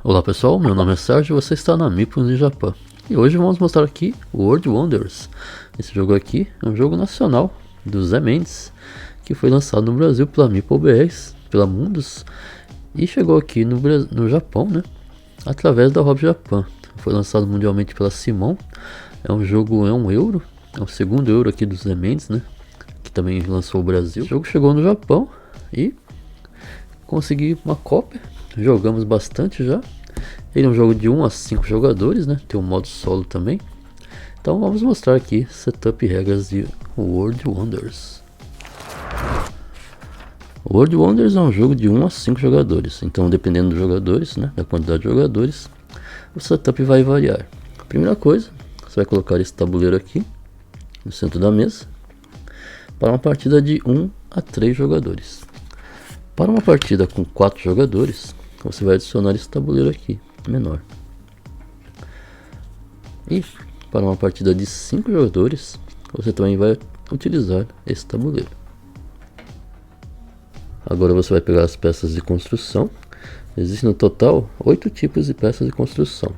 Olá pessoal, meu nome é Sérgio e você está na Meeples de Japão. E hoje vamos mostrar aqui o World Wonders. Esse jogo aqui é um jogo nacional do Zé Mendes, que foi lançado no Brasil pela Meeple BR, pela Mundus, e chegou aqui no Japão, né, através da Hobby Japan. Foi lançado mundialmente pela Simon. É um jogo, é um euro, é o segundo euro aqui do Zé Mendes, né, que também lançou o Brasil. O jogo chegou no Japão e consegui uma cópia, jogamos bastante já. Ele é um jogo de 1 a 5 jogadores, né? Tem um modo solo também. Então vamos mostrar aqui setup e regras de World Wonders. World Wonders é um jogo de 1 a 5 jogadores. Então dependendo dos jogadores, né, da quantidade de jogadores, o setup vai variar. Primeira coisa, você vai colocar esse tabuleiro aqui no centro da mesa para uma partida de 1 a 3 jogadores. Para uma partida com 4 jogadores, você vai adicionar esse tabuleiro aqui, menor. E para uma partida de 5 jogadores, você também vai utilizar esse tabuleiro. Agora você vai pegar as peças de construção. Existem no total 8 tipos de peças de construção.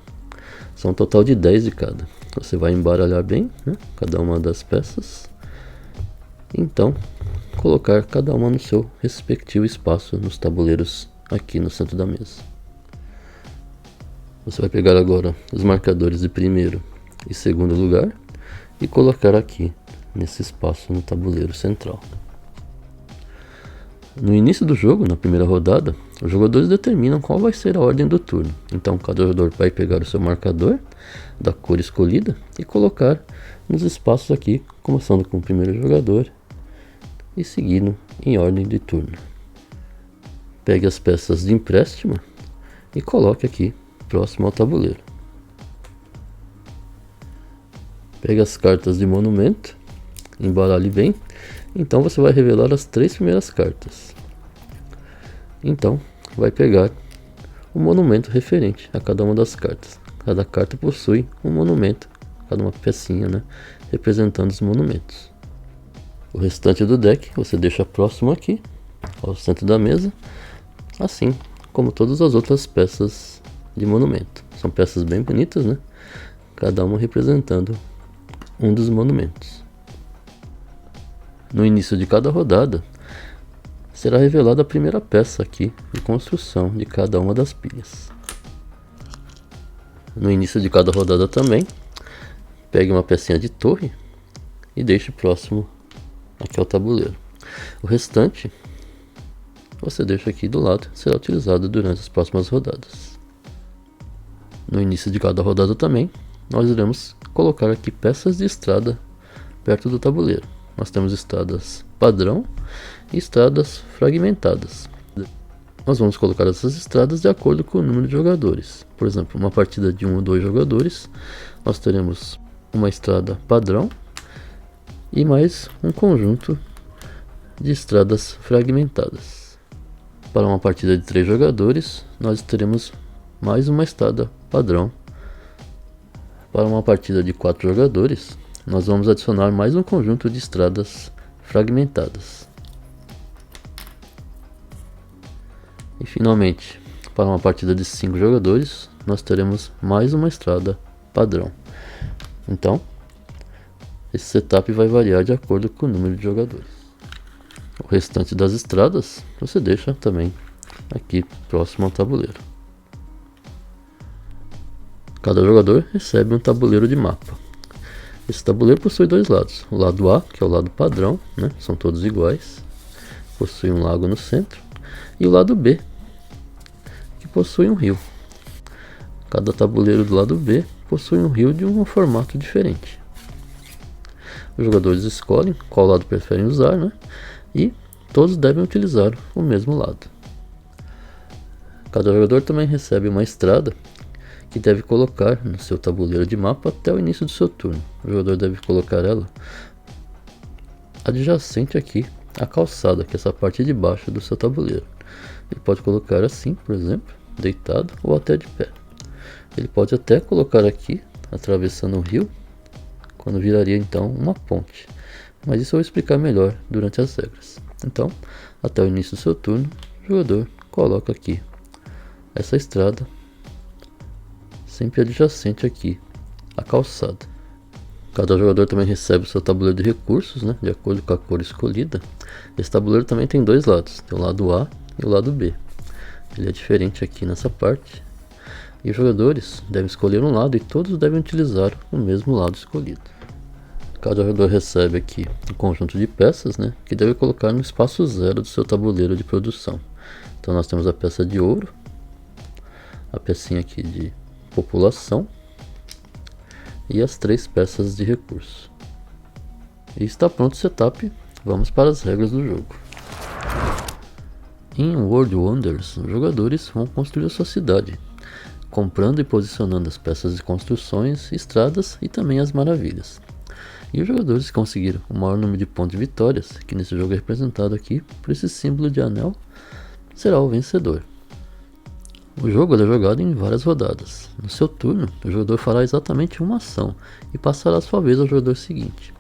São um total de 10 de cada. Você vai embaralhar bem, né, cada uma das peças. Então, colocar cada uma no seu respectivo espaço nos tabuleiros aqui no centro da mesa. Você vai pegar agora os marcadores de primeiro e segundo lugar e colocar aqui nesse espaço no tabuleiro central. No início do jogo, na primeira rodada, os jogadores determinam qual vai ser a ordem do turno. Então cada jogador vai pegar o seu marcador da cor escolhida e colocar nos espaços aqui, começando com o primeiro jogador e seguindo em ordem de turno. Pegue as peças de empréstimo e coloque aqui próximo ao tabuleiro. Pegue as cartas de monumento, embaralhe bem. Então você vai revelar as 3 primeiras cartas. Então vai pegar o monumento referente a cada uma das cartas. Cada carta possui um monumento, cada uma pecinha, né, representando os monumentos. O restante do deck você deixa próximo aqui, ao centro da mesa, assim como todas as outras peças de monumento. São peças bem bonitas, né? Cada uma representando um dos monumentos. No início de cada rodada, será revelada a primeira peça aqui de construção de cada uma das pilhas. No início de cada rodada também, pegue uma pecinha de torre e deixe próximo aqui ao tabuleiro. O restante você deixa aqui do lado, será utilizado durante as próximas rodadas. No início de cada rodada também, nós iremos colocar aqui peças de estrada perto do tabuleiro. Nós temos estradas padrão e estradas fragmentadas. Nós vamos colocar essas estradas de acordo com o número de jogadores. Por exemplo, uma partida de 1 ou 2 jogadores, nós teremos uma estrada padrão e mais um conjunto de estradas fragmentadas. Para uma partida de 3 jogadores, nós teremos mais uma estrada padrão. Para uma partida de 4 jogadores, nós vamos adicionar mais um conjunto de estradas fragmentadas. E finalmente, para uma partida de 5 jogadores, nós teremos mais uma estrada padrão. Então, esse setup vai variar de acordo com o número de jogadores. O restante das estradas você deixa também aqui próximo ao tabuleiro. Cada jogador recebe um tabuleiro de mapa. Esse tabuleiro possui 2 lados. O lado A, que é o lado padrão, né? São todos iguais. Possui um lago no centro. E o lado B, que possui um rio. Cada tabuleiro do lado B possui um rio de um formato diferente. Os jogadores escolhem qual lado preferem usar, né? E todos devem utilizar o mesmo lado. Cada jogador também recebe uma estrada que deve colocar no seu tabuleiro de mapa até o início do seu turno. O jogador deve colocar ela adjacente aqui à calçada, que é essa parte de baixo do seu tabuleiro. Ele pode colocar assim, por exemplo, deitado ou até de pé. Ele pode até colocar aqui, atravessando o rio, quando viraria então uma ponte. Mas isso eu vou explicar melhor durante as regras. Então, até o início do seu turno, o jogador coloca aqui essa estrada sempre adjacente aqui à calçada. Cada jogador também recebe o seu tabuleiro de recursos, né, de acordo com a cor escolhida. Esse tabuleiro também tem dois lados, tem o lado A e o lado B. Ele é diferente aqui nessa parte. E os jogadores devem escolher um lado e todos devem utilizar o mesmo lado escolhido. Cada jogador recebe aqui um conjunto de peças, né, que deve colocar no espaço zero do seu tabuleiro de produção. Então nós temos a peça de ouro, a pecinha aqui de população e as 3 peças de recurso. E está pronto o setup, vamos para as regras do jogo. Em World Wonders, os jogadores vão construir a sua cidade, comprando e posicionando as peças de construções, estradas e também as maravilhas. E os jogadores que conseguiram o maior número de pontos de vitórias, que nesse jogo é representado aqui por esse símbolo de anel, será o vencedor. O jogo é jogado em várias rodadas. No seu turno, o jogador fará exatamente uma ação e passará a sua vez ao jogador seguinte.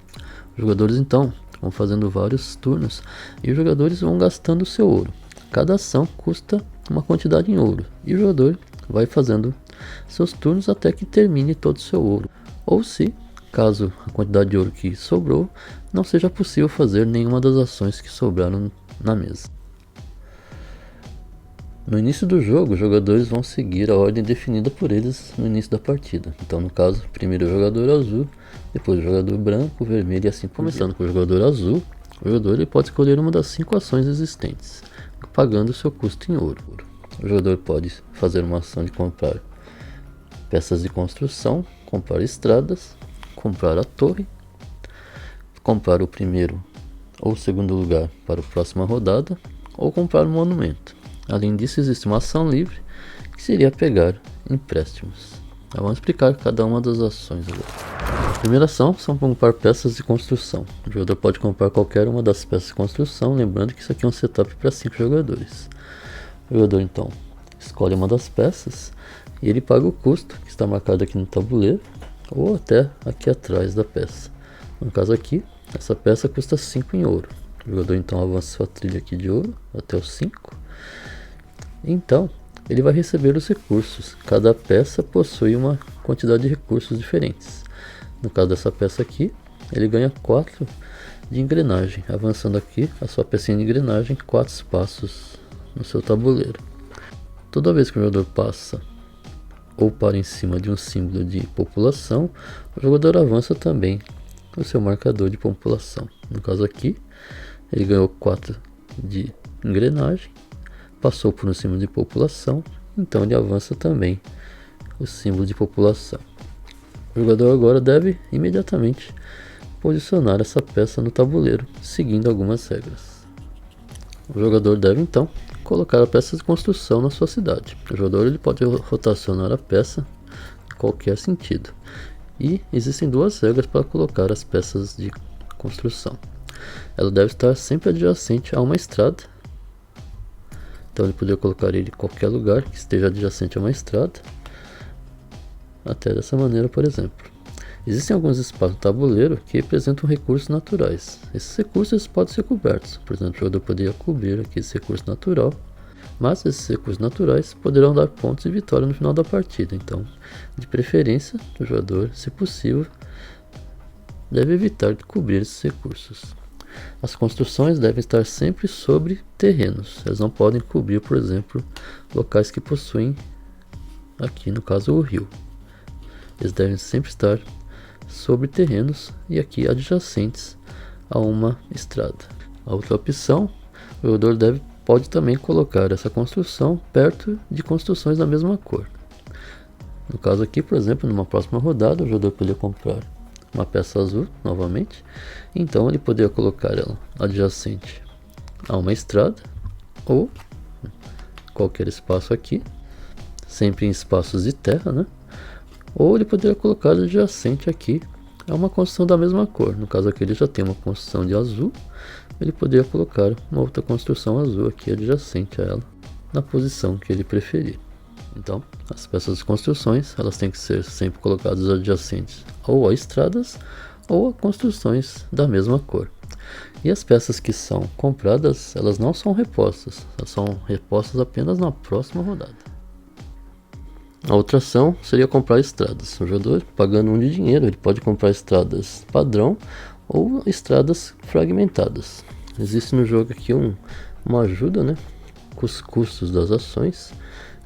Os jogadores então vão fazendo vários turnos e os jogadores vão gastando seu ouro. Cada ação custa uma quantidade em ouro e o jogador vai fazendo seus turnos até que termine todo o seu ouro. Ou se, caso a quantidade de ouro que sobrou, não seja possível fazer nenhuma das ações que sobraram na mesa. No início do jogo, os jogadores vão seguir a ordem definida por eles no início da partida. Então, no caso, primeiro o jogador azul, depois o jogador branco, vermelho e assim por diante. Começando com o jogador azul, o jogador ele pode escolher uma das 5 ações existentes, pagando seu custo em ouro. O jogador pode fazer uma ação de comprar peças de construção, comprar estradas, comprar a torre, comprar o primeiro ou segundo lugar para a próxima rodada, ou comprar um monumento. Além disso, existe uma ação livre, que seria pegar empréstimos. Então, vamos explicar cada uma das ações agora. A primeira ação são comprar peças de construção. O jogador pode comprar qualquer uma das peças de construção, lembrando que isso aqui é um setup para 5 jogadores. O jogador então escolhe uma das peças e ele paga o custo, que está marcado aqui no tabuleiro, ou até aqui atrás da peça. No caso aqui, essa peça custa 5 em ouro. O jogador então avança sua trilha aqui de ouro até os 5. Então, ele vai receber os recursos. Cada peça possui uma quantidade de recursos diferentes. No caso dessa peça aqui, ele ganha 4 de engrenagem. Avançando aqui, a sua pecinha de engrenagem, 4 espaços no seu tabuleiro. Toda vez que o jogador passa ou para em cima de um símbolo de população, o jogador avança também o seu marcador de população. No caso aqui, ele ganhou 4 de engrenagem. Passou por um símbolo de população, então ele avança também o símbolo de população. O jogador agora deve imediatamente posicionar essa peça no tabuleiro, seguindo algumas regras. O jogador deve então colocar a peça de construção na sua cidade. O jogador ele pode rotacionar a peça em qualquer sentido. E existem 2 regras para colocar as peças de construção. Ela deve estar sempre adjacente a uma estrada. Então ele poderia colocar ele em qualquer lugar que esteja adjacente a uma estrada. Até dessa maneira, por exemplo. Existem alguns espaços no tabuleiro que representam recursos naturais. Esses recursos podem ser cobertos. Por exemplo, o jogador poderia cobrir aqui esse recurso natural. Mas esses recursos naturais poderão dar pontos de vitória no final da partida. Então, de preferência, o jogador, se possível, deve evitar de cobrir esses recursos. As construções devem estar sempre sobre terrenos. Elas não podem cobrir, por exemplo, locais que possuem, aqui no caso, o rio. Eles devem sempre estar sobre terrenos e aqui adjacentes a uma estrada. A outra opção, o jogador pode também colocar essa construção perto de construções da mesma cor. No caso aqui, por exemplo, numa próxima rodada, o jogador poderia comprar uma peça azul novamente, então ele poderia colocar ela adjacente a uma estrada ou qualquer espaço aqui, sempre em espaços de terra, né? Ou ele poderia colocar adjacente aqui a uma construção da mesma cor. No caso aqui ele já tem uma construção de azul, ele poderia colocar uma outra construção azul aqui adjacente a ela, na posição que ele preferir. Então, as peças de construções, elas têm que ser sempre colocadas adjacentes ou a estradas ou a construções da mesma cor. E as peças que são compradas, elas não são repostas, elas são repostas apenas na próxima rodada. A outra ação seria comprar estradas. O jogador, pagando 1 de dinheiro, ele pode comprar estradas padrão ou estradas fragmentadas. Existe no jogo aqui uma ajuda, né, com os custos das ações,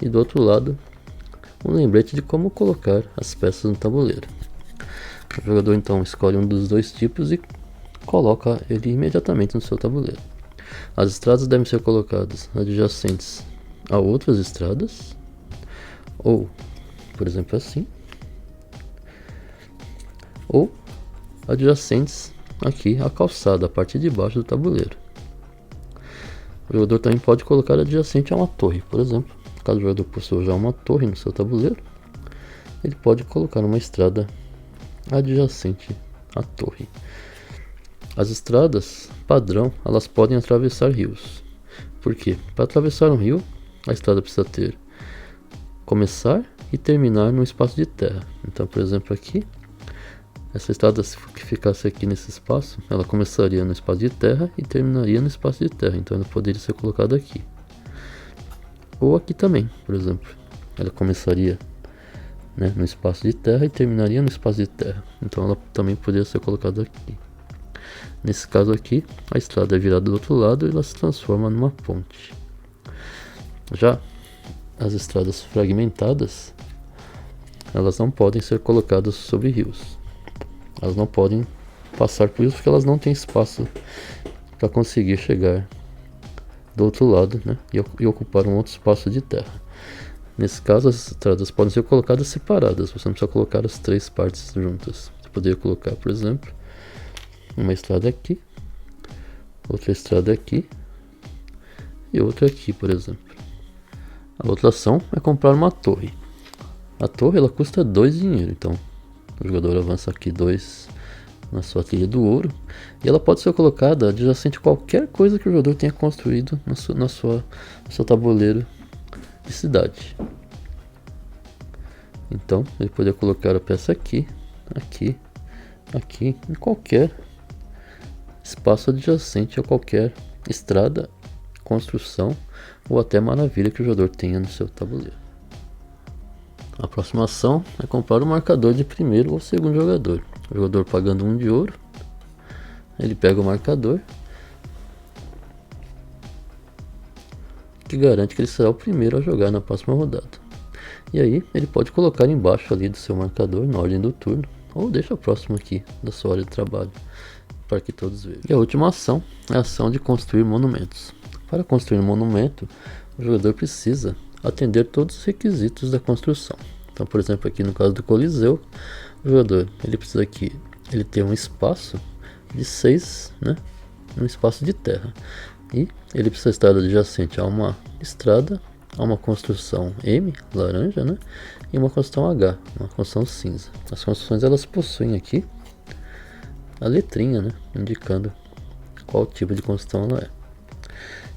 e do outro lado um lembrete de como colocar as peças no tabuleiro. O jogador então escolhe um dos dois tipos e coloca ele imediatamente no seu tabuleiro. As estradas devem ser colocadas adjacentes a outras estradas, ou, por exemplo, assim, ou adjacentes aqui à calçada, a parte de baixo do tabuleiro. O jogador também pode colocar adjacente a uma torre, por exemplo. Caso o jogador possua já uma torre no seu tabuleiro, ele pode colocar uma estrada adjacente à torre. As estradas padrão, elas podem atravessar rios. Por quê? Para atravessar um rio, a estrada precisa começar e terminar num espaço de terra. Então, por exemplo, aqui, essa estrada que ficasse aqui nesse espaço, ela começaria no espaço de terra e terminaria no espaço de terra. Então, ela poderia ser colocada aqui. Ou aqui também, por exemplo. Ela começaria, né, no espaço de terra e terminaria no espaço de terra. Então, ela também poderia ser colocada aqui. Nesse caso aqui, a estrada é virada do outro lado e ela se transforma numa ponte. Já as estradas fragmentadas, elas não podem ser colocadas sobre rios. Elas não podem passar por isso porque elas não têm espaço para conseguir chegar do outro lado, né, e ocupar um outro espaço de terra. Nesse caso, as estradas podem ser colocadas separadas. Você não precisa colocar as três partes juntas. Você poderia colocar, por exemplo, uma estrada aqui, outra estrada aqui e outra aqui, por exemplo. A outra ação é comprar uma torre. A torre, ela custa 2 dinheiro, então o jogador avança aqui 2 na sua trilha do ouro, e ela pode ser colocada adjacente a qualquer coisa que o jogador tenha construído no seu tabuleiro de cidade. Então ele poderia colocar a peça aqui, aqui, aqui, em qualquer espaço adjacente a qualquer estrada, construção ou até maravilha que o jogador tenha no seu tabuleiro. A próxima ação é comprar o marcador de primeiro ou segundo jogador. O jogador pagando 1 de ouro, ele pega o marcador, que garante que ele será o primeiro a jogar na próxima rodada. E aí ele pode colocar embaixo ali do seu marcador, na ordem do turno, ou deixa próximo aqui da sua área de trabalho, para que todos vejam. E a última ação é a ação de construir monumentos. Para construir um monumento, o jogador precisa atender todos os requisitos da construção. Então, por exemplo, aqui no caso do Coliseu, o jogador ele precisa que ele tenha um espaço de 6, né, um espaço de terra, e ele precisa estar adjacente a uma estrada, a uma construção M, laranja, né, e uma construção H, uma construção cinza. As construções elas possuem aqui a letrinha, né, indicando qual tipo de construção ela é.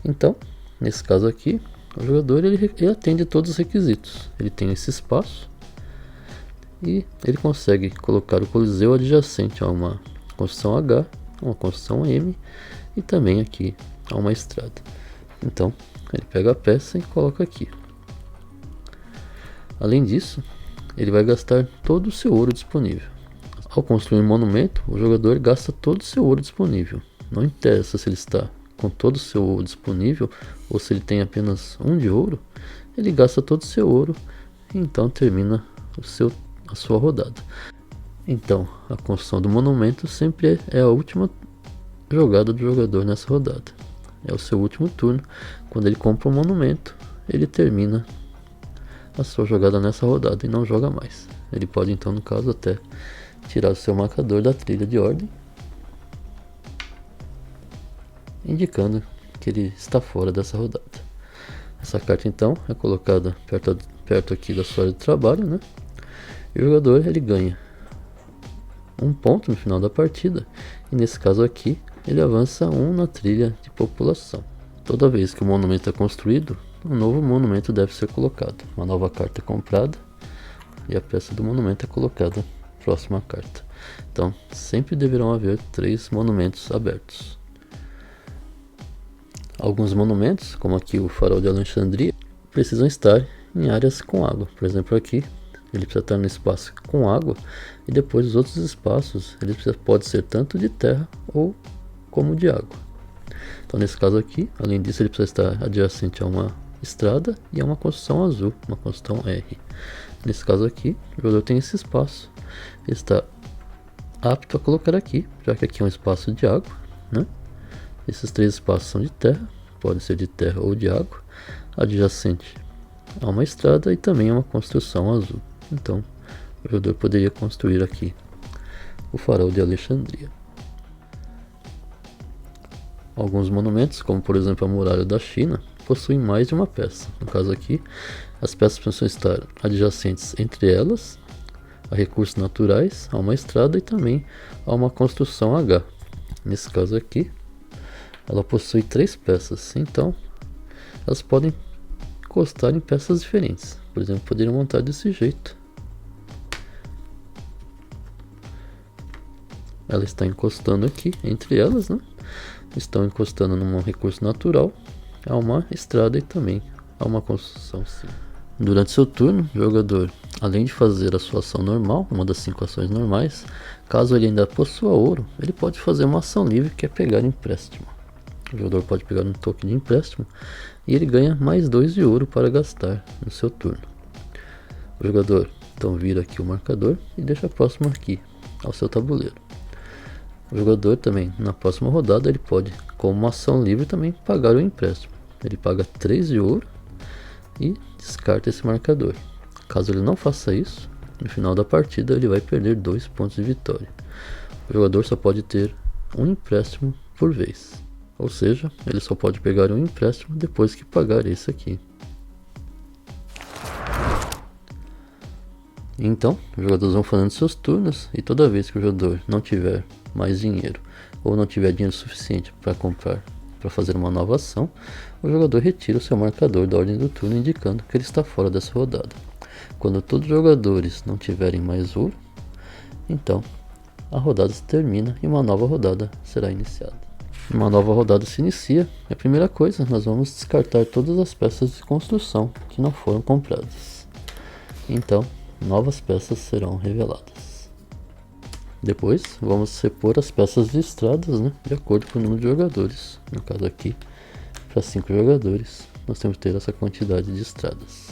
Então, nesse caso aqui, o jogador ele atende todos os requisitos. Ele tem esse espaço e ele consegue colocar o Coliseu adjacente a uma construção H, uma construção M e também aqui a uma estrada. Então, ele pega a peça e coloca aqui. Além disso, ele vai gastar todo o seu ouro disponível. Ao construir um monumento, o jogador gasta todo o seu ouro disponível. Não interessa se ele está com todo o seu ouro disponível ou se ele tem apenas 1 de ouro, ele gasta todo o seu ouro e então termina a sua rodada. Então, a construção do monumento sempre é a última jogada do jogador nessa rodada. É o seu último turno. Quando ele compra um monumento, ele termina a sua jogada nessa rodada e não joga mais. Ele pode então, no caso, até tirar o seu marcador da trilha de ordem, indicando que ele está fora dessa rodada. Essa carta então é colocada perto aqui da sua área de trabalho, né? E o jogador ele ganha 1 ponto no final da partida, e nesse caso aqui ele avança 1 na trilha de população. Toda vez que o monumento é construído, um novo monumento deve ser colocado. Uma nova carta é comprada e a peça do monumento é colocada próxima à carta. Então sempre deverão haver 3 monumentos abertos. Alguns monumentos, como aqui o Farol de Alexandria, precisam estar em áreas com água. Por exemplo, aqui ele precisa estar no espaço com água, e depois os outros espaços ele pode ser tanto de terra ou como de água. Então nesse caso aqui, além disso, ele precisa estar adjacente a uma estrada e a uma construção azul, uma construção R. Nesse caso aqui, o jogador tem esse espaço, ele está apto a colocar aqui, já que aqui é um espaço de água, né? Esses três espaços são de terra, pode ser de terra ou de água, adjacente a uma estrada e também a uma construção azul. Então o jogador poderia construir aqui o farol de Alexandria. Alguns monumentos, como por exemplo a muralha da China, possuem mais de uma peça. No caso aqui, as peças precisam estar adjacentes entre elas a recursos naturais, a uma estrada e também a uma construção H. Nesse caso aqui, ela possui 3 peças, então elas podem encostar em peças diferentes. Por exemplo, poderiam montar desse jeito. Ela está encostando aqui entre elas, né? Estão encostando num recurso natural, a uma estrada e também a uma construção sim. Durante seu turno, o jogador, além de fazer a sua ação normal, uma das 5 ações normais, caso ele ainda possua ouro, ele pode fazer uma ação livre, que é pegar empréstimo. O jogador pode pegar um token de empréstimo e ele ganha mais 2 de ouro para gastar no seu turno. O jogador então vira aqui o marcador e deixa próximo aqui ao seu tabuleiro. O jogador também, na próxima rodada, ele pode, como uma ação livre, também pagar o empréstimo. Ele paga 3 de ouro e descarta esse marcador. Caso ele não faça isso, no final da partida ele vai perder 2 pontos de vitória. O jogador só pode ter um empréstimo por vez, ou seja, ele só pode pegar um empréstimo depois que pagar esse aqui. Então, os jogadores vão fazendo seus turnos, e toda vez que o jogador não tiver mais dinheiro ou não tiver dinheiro suficiente para comprar, para fazer uma nova ação, o jogador retira o seu marcador da ordem do turno, indicando que ele está fora dessa rodada. Quando todos os jogadores não tiverem mais ouro, então a rodada se termina e uma nova rodada será iniciada. Uma nova rodada se inicia, e a primeira coisa, nós vamos descartar todas as peças de construção que não foram compradas. Então, novas peças serão reveladas. Depois, vamos repor as peças de estradas, né, de acordo com o número de jogadores. No caso aqui, para 5 jogadores, nós temos que ter essa quantidade de estradas.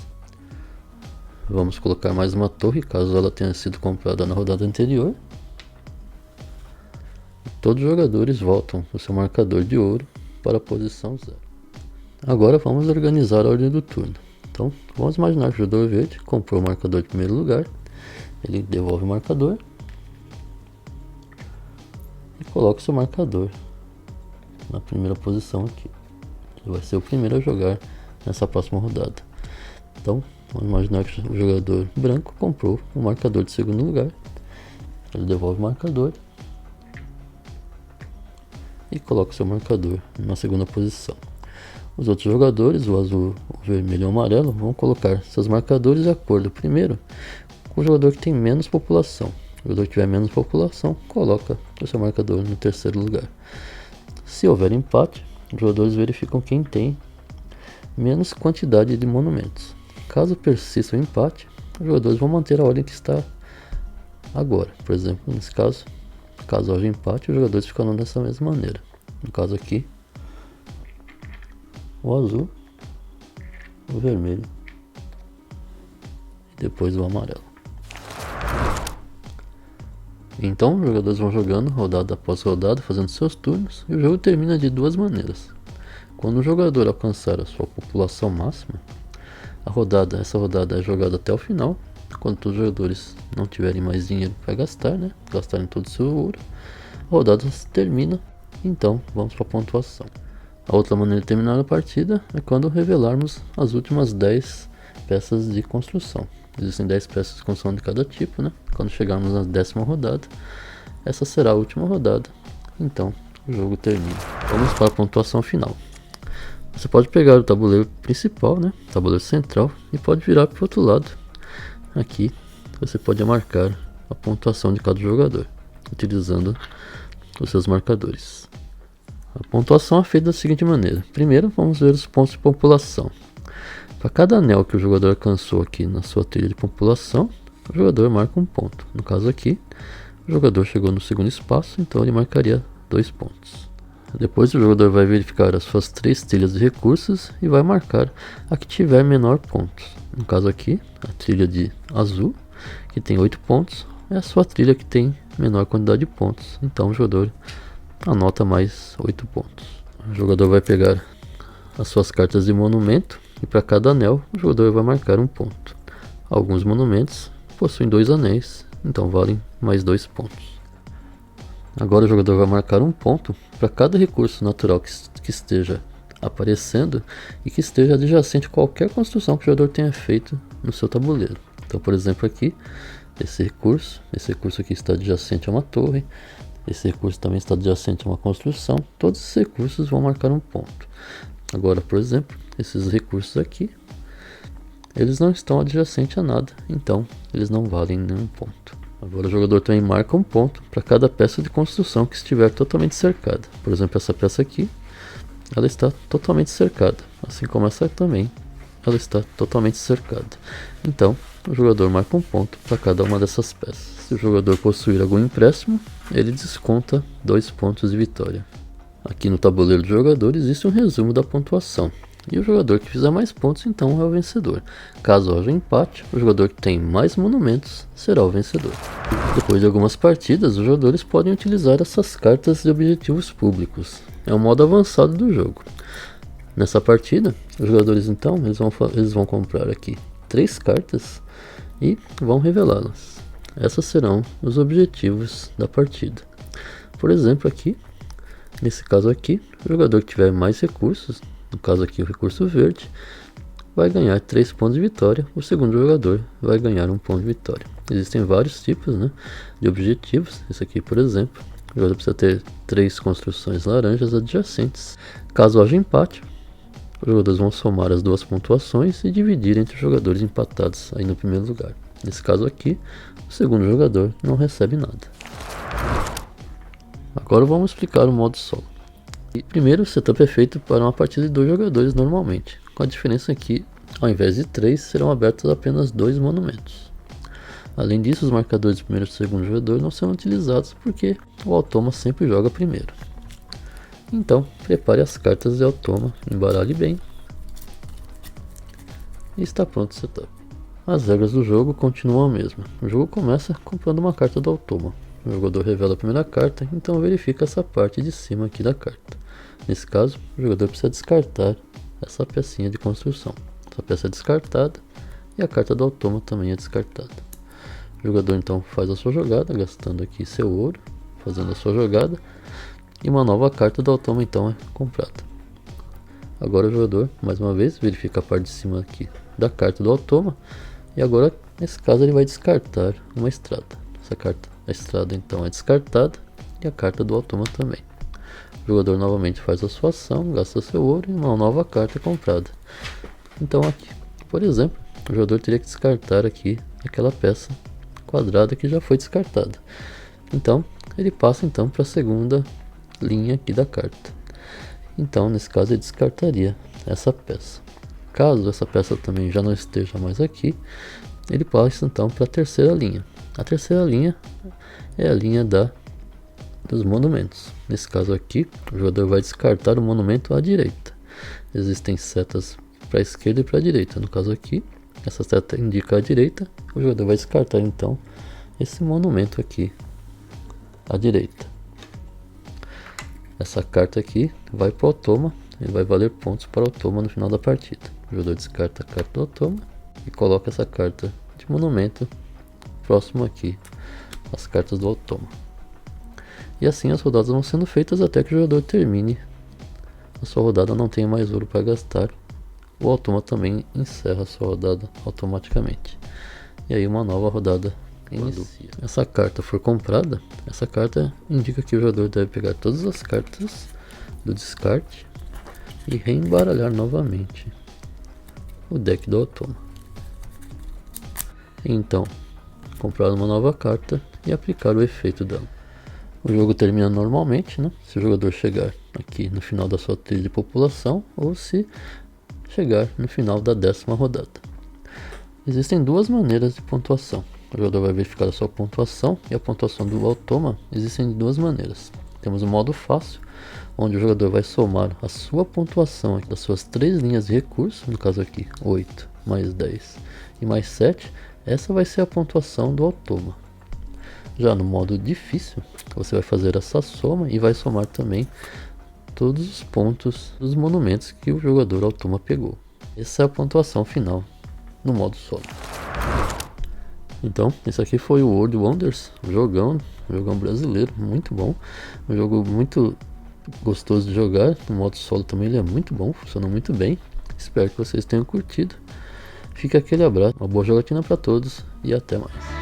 Vamos colocar mais uma torre, caso ela tenha sido comprada na rodada anterior. Todos os jogadores voltam o seu marcador de ouro para a posição 0. Agora vamos organizar a ordem do turno. Então, vamos imaginar que o jogador verde comprou o marcador de primeiro lugar. Ele devolve o marcador e coloca o seu marcador na primeira posição aqui. Ele vai ser o primeiro a jogar nessa próxima rodada. Então, vamos imaginar que o jogador branco comprou o marcador de segundo lugar. Ele devolve o marcador e coloca o seu marcador na segunda posição. Os outros jogadores, o azul, o vermelho e o amarelo, vão colocar seus marcadores de acordo, primeiro, com o jogador que tem menos população. O jogador que tiver menos população, coloca o seu marcador no terceiro lugar. Se houver empate, os jogadores verificam quem tem menos quantidade de monumentos. Caso persista o empate, os jogadores vão manter a ordem que está agora. Por exemplo, nesse caso haja empate, os jogadores ficarão dessa mesma maneira. No caso aqui, o azul, o vermelho e depois o amarelo. Então, os jogadores vão jogando rodada após rodada, fazendo seus turnos, e o jogo termina de 2 maneiras. Quando o jogador alcançar a sua população máxima, essa rodada é jogada até o final. Quando todos os jogadores não tiverem mais dinheiro para gastar, né, gastarem todo o seu ouro, a rodada se termina. Então, vamos para a pontuação. A outra maneira de terminar a partida é quando revelarmos as últimas 10 peças de construção. Existem 10 peças de construção de cada tipo, né? Quando chegarmos na 10ª rodada, essa será a última rodada. Então, o jogo termina. Vamos para a pontuação final. Você pode pegar o tabuleiro principal, né? O tabuleiro central, e pode virar para o outro lado. Aqui, você pode marcar a pontuação de cada jogador, utilizando os seus marcadores. A pontuação é feita da seguinte maneira. Primeiro, vamos ver os pontos de população. Para cada anel que o jogador alcançou aqui na sua trilha de população, o jogador marca um ponto. No caso aqui, o jogador chegou no segundo espaço, então ele marcaria 2 pontos. Depois o jogador vai verificar as suas 3 trilhas de recursos e vai marcar a que tiver menor pontos. No caso aqui, a trilha de azul, que tem 8 pontos, é a sua trilha que tem menor quantidade de pontos. Então o jogador anota mais 8 pontos. O jogador vai pegar as suas cartas de monumento e para cada anel o jogador vai marcar um ponto. Alguns monumentos possuem 2 anéis, então valem mais 2 pontos. Agora o jogador vai marcar um ponto para cada recurso natural que esteja aparecendo e que esteja adjacente a qualquer construção que o jogador tenha feito no seu tabuleiro. Então, por exemplo, aqui, esse recurso aqui está adjacente a uma torre, esse recurso também está adjacente a uma construção. Todos esses recursos vão marcar um ponto. Agora, por exemplo, esses recursos aqui, eles não estão adjacentes a nada, então eles não valem nenhum ponto. Agora o jogador também marca um ponto para cada peça de construção que estiver totalmente cercada. Por exemplo, essa peça aqui, ela está totalmente cercada, assim como essa também, ela está totalmente cercada. Então, o jogador marca um ponto para cada uma dessas peças. Se o jogador possuir algum empréstimo, ele desconta 2 pontos de vitória. Aqui no tabuleiro do jogador existe um resumo da pontuação. E o jogador que fizer mais pontos, então, é o vencedor. Caso haja empate, o jogador que tem mais monumentos será o vencedor. Depois de algumas partidas, os jogadores podem utilizar essas cartas de objetivos públicos. É um modo avançado do jogo. Nessa partida, os jogadores, então, eles vão comprar aqui 3 cartas e vão revelá-las. Essas serão os objetivos da partida. Por exemplo, aqui, nesse caso aqui, o jogador que tiver mais recursos, no caso aqui o recurso verde, vai ganhar 3 pontos de vitória. O segundo jogador vai ganhar 1 ponto de vitória. Existem vários tipos, né, de objetivos. Esse aqui, por exemplo, o jogador precisa ter 3 construções laranjas adjacentes. Caso haja empate, os jogadores vão somar as 2 pontuações e dividir entre os jogadores empatados aí no primeiro lugar. Nesse caso aqui, o segundo jogador não recebe nada. Agora vamos explicar o modo solo. Primeiro, o setup é feito para uma partida de 2 jogadores normalmente, com a diferença que, ao invés de 3, serão abertos apenas 2 monumentos. Além disso, os marcadores de primeiro e segundo jogador não serão utilizados porque o automa sempre joga primeiro. Então, prepare as cartas de automa, embaralhe bem e está pronto o setup. As regras do jogo continuam a mesma. O jogo começa comprando uma carta do automa. O jogador revela a primeira carta, então verifica essa parte de cima aqui da carta. Nesse caso, o jogador precisa descartar essa pecinha de construção. Essa peça é descartada e a carta do automa também é descartada. O jogador então faz a sua jogada, gastando aqui seu ouro, fazendo a sua jogada, e uma nova carta do automa então é comprada. Agora o jogador, mais uma vez, verifica a parte de cima aqui da carta do automa, e agora, nesse caso, ele vai descartar uma estrada. Essa carta, a estrada então é descartada, e a carta do automa também. O jogador novamente faz a sua ação, gasta seu ouro e uma nova carta é comprada. Então aqui, por exemplo, o jogador teria que descartar aqui aquela peça quadrada que já foi descartada. Então ele passa então para a segunda linha aqui da carta. Então nesse caso ele descartaria essa peça. Caso essa peça também já não esteja mais aqui, ele passa então para a terceira linha. A terceira linha é a linha dos monumentos. Nesse caso aqui, o jogador vai descartar o monumento à direita. Existem setas para a esquerda e para a direita. No caso aqui, essa seta indica a direita. O jogador vai descartar então esse monumento aqui à direita. Essa carta aqui vai para o automa e vai valer pontos para o automa no final da partida. O jogador descarta a carta do automa e coloca essa carta de monumento próximo aqui às cartas do automa. E assim as rodadas vão sendo feitas até que o jogador termine a sua rodada, não tenha mais ouro para gastar. O automa também encerra a sua rodada automaticamente. E aí uma nova rodada inicia. Essa carta for comprada, essa carta indica que o jogador deve pegar todas as cartas do descarte e reembaralhar novamente o deck do automa. Então, comprar uma nova carta e aplicar o efeito dela. O jogo termina normalmente, né? Se o jogador chegar aqui no final da sua trilha de população, ou se chegar no final da 10ª rodada. Existem duas maneiras de pontuação. O jogador vai verificar a sua pontuação e a pontuação do automa existem de duas maneiras. Temos o modo fácil, onde o jogador vai somar a sua pontuação das suas 3 linhas de recurso, no caso aqui 8 mais 10 e mais 7, essa vai ser a pontuação do automa. Já no modo difícil, você vai fazer essa soma e vai somar também todos os pontos dos monumentos que o jogador automa pegou. Essa é a pontuação final no modo solo. Então, esse aqui foi o World Wonders, um jogão brasileiro, muito bom, um jogo muito gostoso de jogar. No modo solo também ele é muito bom, funciona muito bem. Espero que vocês tenham curtido. Fica aquele abraço, uma boa jogatina para todos e até mais.